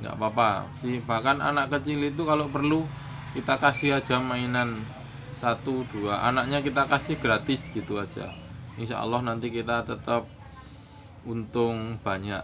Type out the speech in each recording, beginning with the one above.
nggak apa-apa sih. Bahkan anak kecil itu kalau perlu kita kasih aja mainan satu dua, anaknya kita kasih gratis gitu aja. Insya Allah nanti kita tetap untung banyak.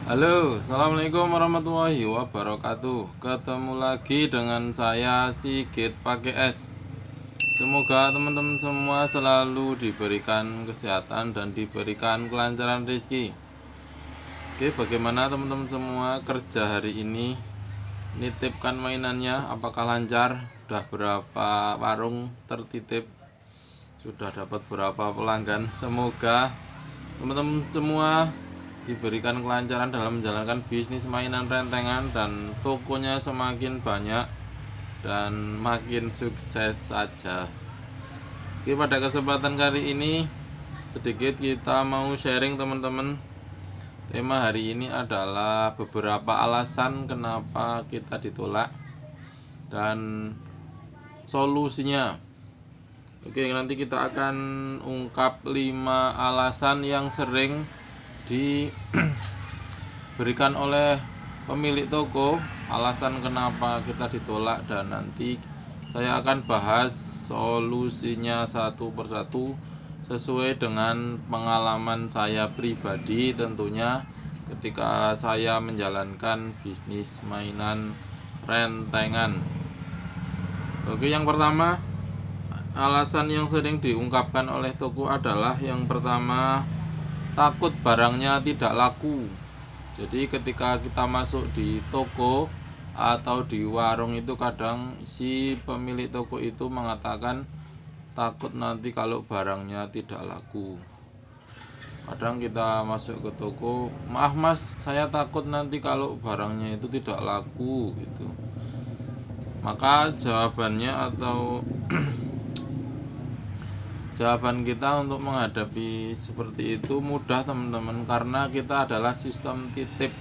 Halo, assalamualaikum warahmatullahi wabarakatuh. Ketemu lagi dengan saya Sigit pakai S. Semoga teman-teman semua selalu diberikan kesehatan dan diberikan kelancaran rezeki. Oke, bagaimana teman-teman semua kerja hari ini? Nitipkan mainannya, apakah lancar? Sudah berapa warung tertitip? Sudah dapat berapa pelanggan? Semoga teman-teman semua diberikan kelancaran dalam menjalankan bisnis mainan rentengan dan tokonya semakin banyak dan makin sukses saja. Oke, pada kesempatan kali ini sedikit kita mau sharing teman-teman. Tema hari ini adalah beberapa alasan kenapa kita ditolak dan solusinya. Oke, nanti kita akan ungkap 5 alasan yang sering diberikan oleh pemilik toko, alasan kenapa kita ditolak, dan nanti saya akan bahas solusinya satu persatu sesuai dengan pengalaman saya pribadi tentunya ketika saya menjalankan bisnis mainan rentengan. Oke, yang pertama, alasan yang sering diungkapkan oleh toko adalah yang pertama, takut barangnya tidak laku. Jadi ketika kita masuk di toko atau di warung itu kadang si pemilik toko itu mengatakan takut nanti kalau barangnya tidak laku. Kadang kita masuk ke toko, maaf mas, saya takut nanti kalau barangnya itu tidak laku gitu. Maka jawabannya atau jawaban kita untuk menghadapi seperti itu mudah teman-teman, karena kita adalah sistem titip.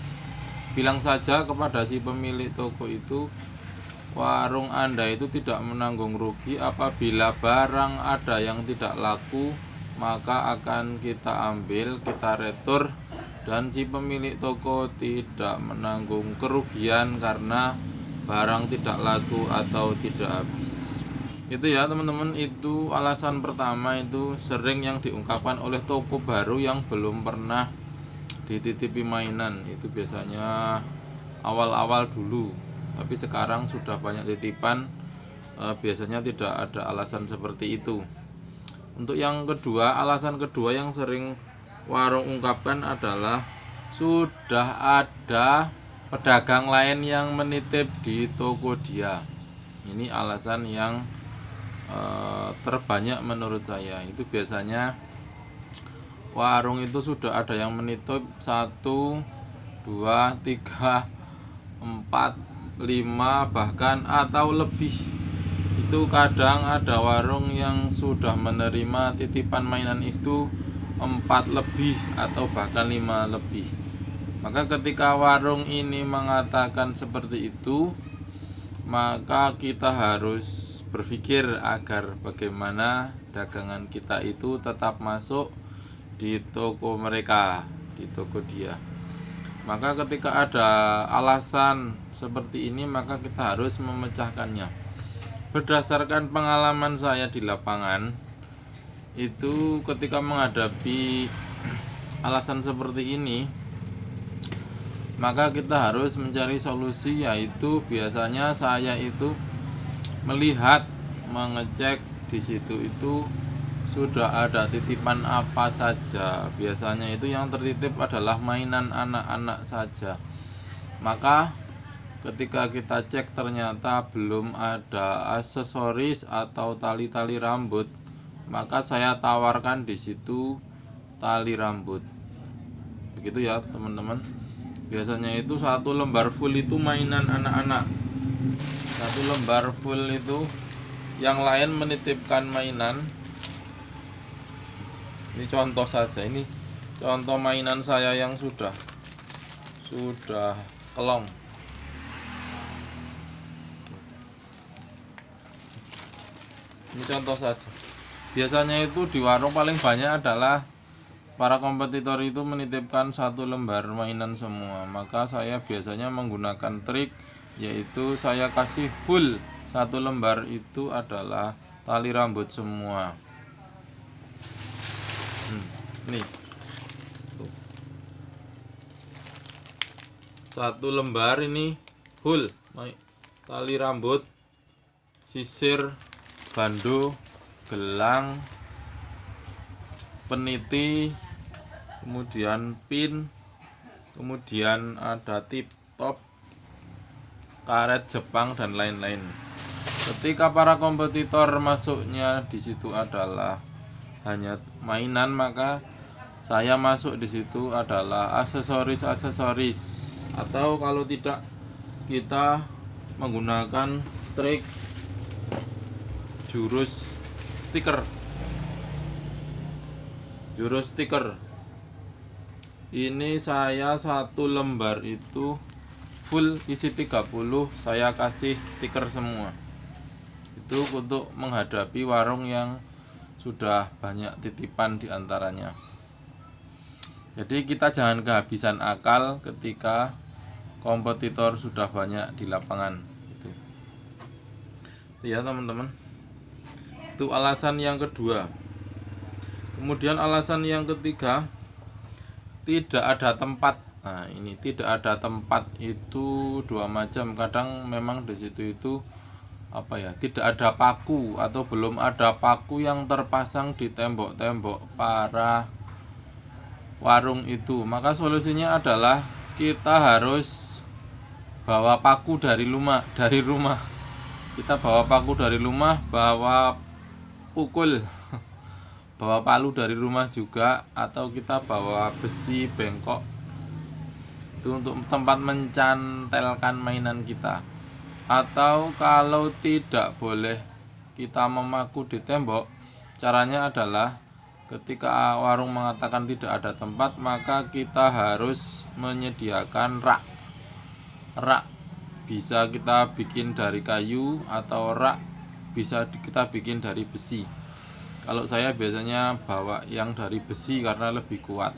Bilang saja kepada si pemilik toko itu, warung Anda itu tidak menanggung rugi apabila barang ada yang tidak laku, maka akan kita ambil, kita retur, dan si pemilik toko tidak menanggung kerugian karena barang tidak laku atau tidak habis. Itu ya teman-teman, itu alasan pertama itu sering yang diungkapkan oleh toko baru yang belum pernah dititipi mainan. Itu biasanya awal-awal dulu, tapi sekarang sudah banyak titipan, biasanya tidak ada alasan seperti itu. Untuk yang kedua, alasan kedua yang sering warung ungkapkan adalah sudah ada pedagang lain yang menitip di toko dia. Ini alasan yang terbanyak menurut saya. Itu biasanya warung itu sudah ada yang menitip 1, 2, 3, 4, 5 bahkan atau lebih. Itu kadang ada warung yang sudah menerima titipan mainan itu 4 lebih atau bahkan 5 lebih. Maka ketika warung ini mengatakan seperti itu, maka kita harus berpikir agar bagaimana dagangan kita itu tetap masuk di toko mereka, di toko dia. Maka ketika ada alasan seperti ini, maka kita harus memecahkannya. Berdasarkan pengalaman saya di lapangan, itu ketika menghadapi alasan seperti ini, maka kita harus mencari solusi, yaitu biasanya saya itu melihat, mengecek di situ itu sudah ada titipan apa saja. Biasanya itu yang tertitip adalah mainan anak-anak saja. Maka ketika kita cek ternyata belum ada aksesoris atau tali-tali rambut, maka saya tawarkan di situ tali rambut. Begitu ya teman-teman. Biasanya itu 1 lembar full itu mainan anak-anak. 1 lembar full itu, yang lain menitipkan mainan, Ini contoh saja, ini contoh mainan saya yang sudah kelong. Ini contoh saja. Biasanya itu di warung paling banyak adalah para kompetitor itu menitipkan 1 lembar mainan semua. Maka saya biasanya menggunakan trik, yaitu saya kasih full 1 lembar itu adalah tali rambut semua. Nih, tuh. 1 lembar ini full tali rambut, sisir, bando, gelang, peniti, kemudian pin, kemudian ada tip top, karet Jepang, dan lain-lain. Ketika para kompetitor masuknya di situ adalah hanya mainan, maka saya masuk di situ adalah aksesoris, atau kalau tidak kita menggunakan trik jurus stiker. Ini saya 1 lembar itu full isi 30, saya kasih stiker semua. Itu untuk menghadapi warung yang sudah banyak titipan diantaranya. Jadi kita jangan kehabisan akal ketika kompetitor sudah banyak di lapangan. Itu ya teman-teman. Itu alasan yang kedua. Kemudian alasan yang ketiga, tidak ada tempat. Nah, ini tidak ada tempat itu 2 macam. Kadang memang di situ itu tidak ada paku atau belum ada paku yang terpasang di tembok-tembok para warung itu. Maka solusinya adalah kita harus bawa paku dari rumah. Kita bawa paku dari rumah, bawa pukul, bawa palu dari rumah juga, atau kita bawa besi bengkok itu untuk tempat mencantelkan mainan kita. Atau kalau tidak boleh kita memaku di tembok, caranya adalah ketika warung mengatakan tidak ada tempat, maka kita harus menyediakan rak. Bisa kita bikin dari kayu, atau rak bisa kita bikin dari besi. Kalau saya biasanya bawa yang dari besi karena lebih kuat.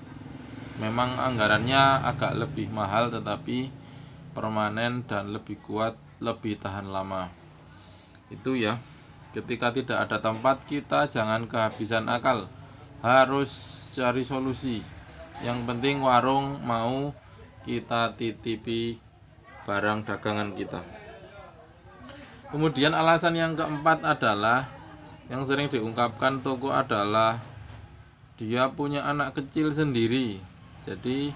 Memang anggarannya agak lebih mahal, tetapi permanen dan lebih kuat, lebih tahan lama. Itu ya. Ketika tidak ada tempat, kita jangan kehabisan akal, harus cari solusi. Yang penting warung mau kita titipi barang dagangan kita. Kemudian alasan yang keempat adalah yang sering diungkapkan toko adalah dia punya anak kecil sendiri. Jadi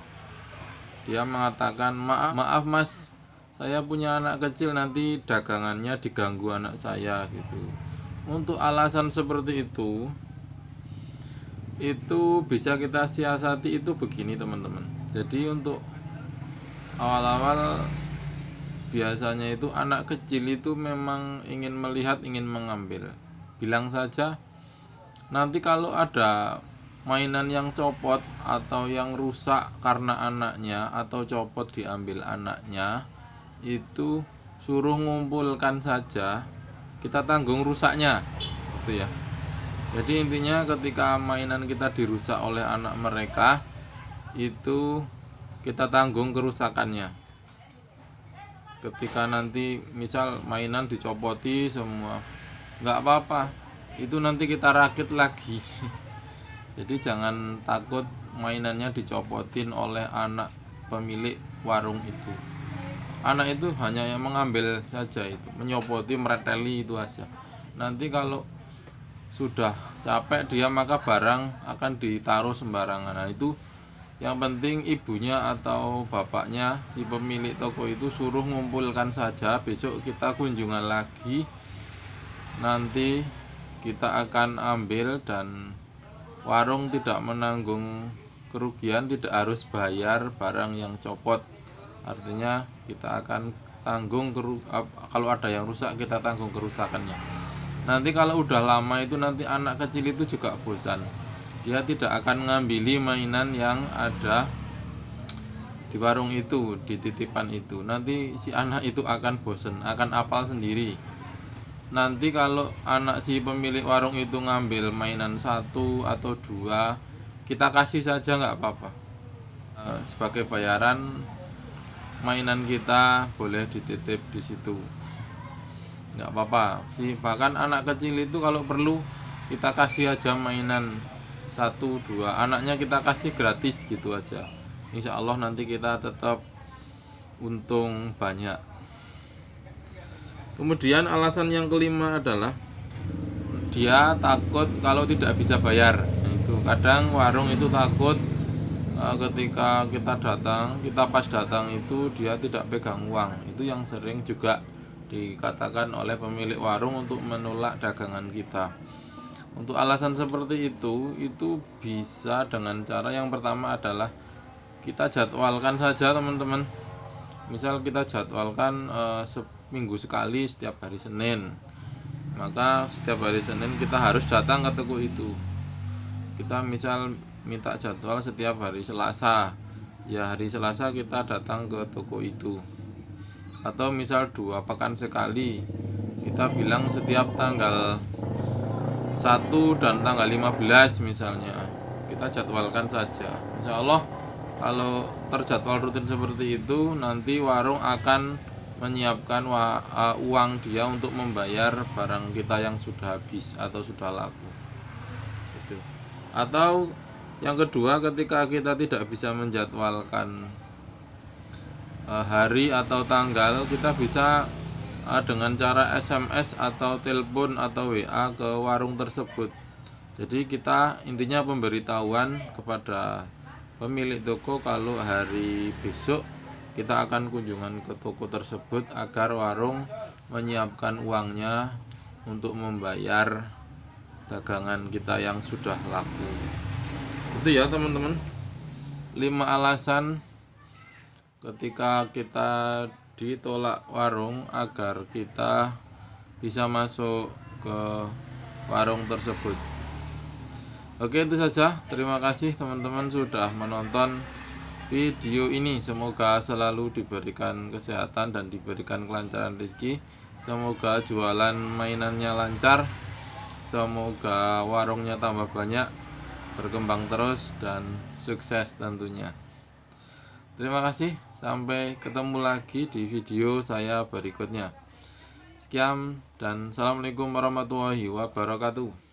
dia mengatakan, maaf mas, saya punya anak kecil, nanti dagangannya diganggu anak saya gitu. Untuk alasan seperti itu bisa kita siasati. Itu begini teman-teman. Jadi untuk awal-awal biasanya itu anak kecil itu memang ingin melihat, ingin mengambil. Bilang saja, nanti kalau ada mainan yang copot atau yang rusak karena anaknya, atau copot diambil anaknya, itu suruh ngumpulkan saja, kita tanggung rusaknya, gitu ya. Jadi intinya ketika mainan kita dirusak oleh anak mereka, itu kita tanggung kerusakannya. Ketika nanti misal mainan dicopoti semua, nggak apa-apa, itu nanti kita rakit lagi. Jadi jangan takut mainannya dicopotin oleh anak pemilik warung itu. Anak itu hanya yang mengambil saja, itu menyopoti, mereteli itu aja. Nanti kalau sudah capek dia, maka barang akan ditaruh sembarangan. Nah, itu yang penting ibunya atau bapaknya, si pemilik toko itu suruh ngumpulkan saja. Besok kita kunjungan lagi, nanti kita akan ambil, dan warung tidak menanggung kerugian, tidak harus bayar barang yang copot. Artinya kita akan tanggung kalau ada yang rusak, kita tanggung kerusakannya. Nanti kalau udah lama itu, nanti anak kecil itu juga bosan. dia tidak akan ngambili mainan yang ada di warung itu, di titipan itu. Nanti si anak itu akan bosen, akan apal sendiri. Nanti kalau anak si pemilik warung itu ngambil mainan satu atau dua, kita kasih saja nggak apa-apa. Sebagai bayaran mainan kita boleh dititip di situ, nggak apa-apa sih. Bahkan anak kecil itu kalau perlu kita kasih aja mainan satu dua, anaknya kita kasih gratis gitu aja. Insya Allah nanti kita tetap untung banyak. Kemudian alasan yang kelima adalah dia takut kalau tidak bisa bayar. Nah, itu kadang warung itu takut ketika kita pas datang itu dia tidak pegang uang. Itu yang sering juga dikatakan oleh pemilik warung untuk menolak dagangan kita. Untuk alasan seperti itu bisa dengan cara yang pertama adalah kita jadwalkan saja teman-teman. Misal kita jadwalkan seminggu sekali setiap hari Senin, maka setiap hari Senin kita harus datang ke toko itu. Kita misal minta jadwal setiap hari Selasa, ya hari Selasa kita datang ke toko itu. Atau misal 2 pekan sekali, kita bilang setiap tanggal 1 dan tanggal 15 misalnya, kita jadwalkan saja. Insya Allah kalau terjadwal rutin seperti itu, nanti warung akan menyiapkan uang dia untuk membayar barang kita yang sudah habis atau sudah laku gitu. Atau yang kedua, ketika kita tidak bisa menjadwalkan hari atau tanggal, kita bisa dengan cara SMS atau telepon atau WA ke warung tersebut. Jadi kita intinya pemberitahuan kepada pemilik toko kalau hari besok kita akan kunjungan ke toko tersebut agar warung menyiapkan uangnya untuk membayar dagangan kita yang sudah laku. Itu ya teman-teman, 5 alasan ketika kita ditolak warung agar kita bisa masuk ke warung tersebut. Oke, itu saja. Terima kasih teman-teman sudah menonton video ini. Semoga selalu diberikan kesehatan dan diberikan kelancaran rezeki. Semoga jualan mainannya lancar. Semoga warungnya tambah banyak, berkembang terus dan sukses tentunya. Terima kasih. Sampai ketemu lagi di video saya berikutnya. Sekian dan assalamualaikum warahmatullahi wabarakatuh.